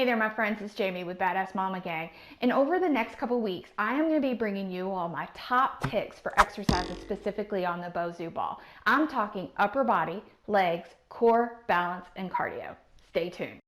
Hey there, my friends, it's Jamie with Badass Mama Gang, and over the next couple weeks, I am going to be bringing you all my top picks for exercises specifically on the BOSU ball. I'm talking upper body, legs, core, balance, and cardio. Stay tuned.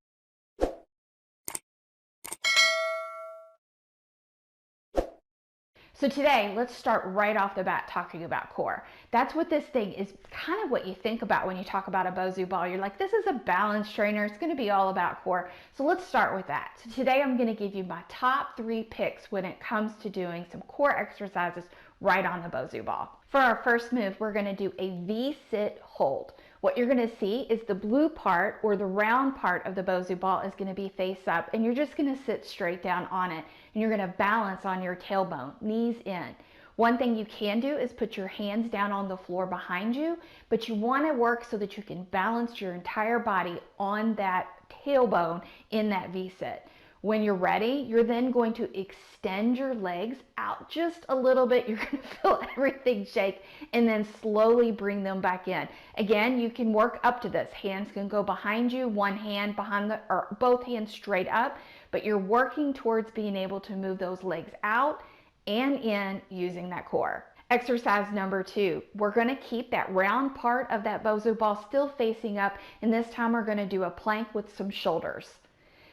So today, let's start right off the bat talking about core. That's what this thing is, kind of what you think about when you talk about a BOSU ball. You're like, this is a balance trainer. It's going to be all about core. So let's start with that. So today I'm going to give you my top 3 picks when it comes to doing some core exercises right on the BOSU ball. For our first move, we're going to do a V-sit hold. What you're going to see is the blue part, or the round part of the BOSU ball, is going to be face up, and you're just going to sit straight down on it, and you're going to balance on your tailbone, knees in. One thing you can do is put your hands down on the floor behind you, but you want to work so that you can balance your entire body on that tailbone in that V-sit. When you're ready, you're then going to extend your legs out just a little bit. You're going to feel everything shake and then slowly bring them back in. Again, you can work up to this. Hands can go behind you, one hand behind or both hands straight up, but you're working towards being able to move those legs out and in using that core. Exercise number 2, we're going to keep that round part of that BOSU ball still facing up, and this time we're going to do a plank with some shoulders.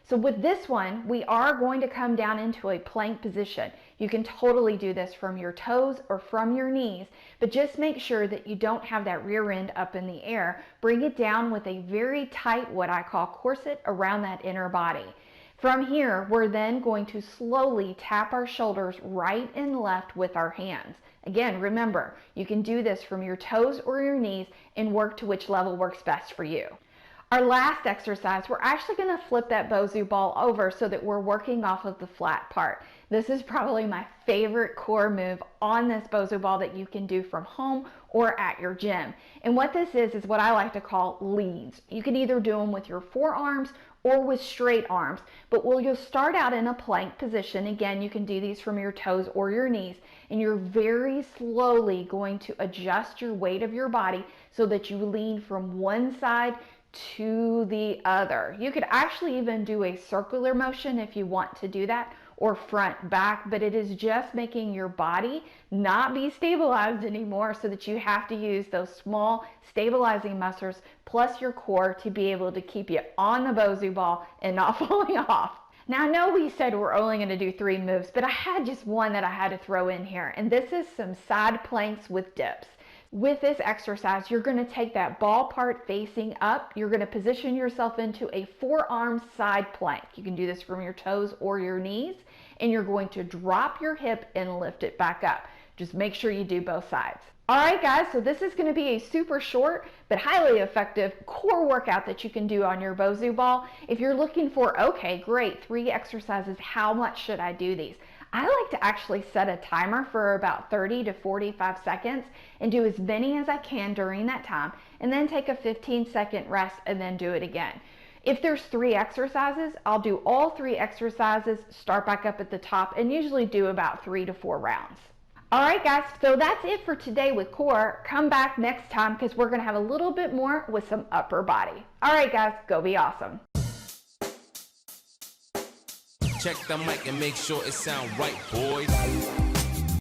So with this one, we are going to come down into a plank position. You can totally do this from your toes or from your knees, but just make sure that you don't have that rear end up in the air. Bring it down with a very tight, what I call corset, around that inner body. From here, we're then going to slowly tap our shoulders right and left with our hands. Again, remember, you can do this from your toes or your knees and work to which level works best for you. Our last exercise, we're actually going to flip that BOSU ball over so that we're working off of the flat part. This is probably my favorite core move on this BOSU ball that you can do from home or at your gym. And what this is what I like to call leads. You can either do them with your forearms or with straight arms, but you'll start out in a plank position. Again, you can do these from your toes or your knees, and you're very slowly going to adjust your weight of your body so that you lean from one side to the other. You could actually even do a circular motion if you want to do that, or front back, but it is just making your body not be stabilized anymore, so that you have to use those small stabilizing muscles plus your core to be able to keep you on the BOSU ball and not falling off. Now, I know we said we're only going to do 3 moves, but I had just one that I had to throw in here, and this is some side planks with dips. With this exercise, you're going to take that ball part facing up. You're going to position yourself into a forearm side plank. You can do this from your toes or your knees, and you're going to drop your hip and lift it back up. Just make sure you do both sides. All right, guys, so this is going to be a super short but highly effective core workout that you can do on your BOSU ball. If you're looking for, okay, great, 3 exercises, how much should I do these? I like to actually set a timer for about 30 to 45 seconds and do as many as I can during that time, and then take a 15-second rest and then do it again. If there's 3 exercises, I'll do all 3 exercises, start back up at the top, and usually do about 3 to 4 rounds. All right, guys, so that's it for today with core. Come back next time because we're going to have a little bit more with some upper body. All right, guys, go be awesome. Check the mic and make sure it sound right, boys.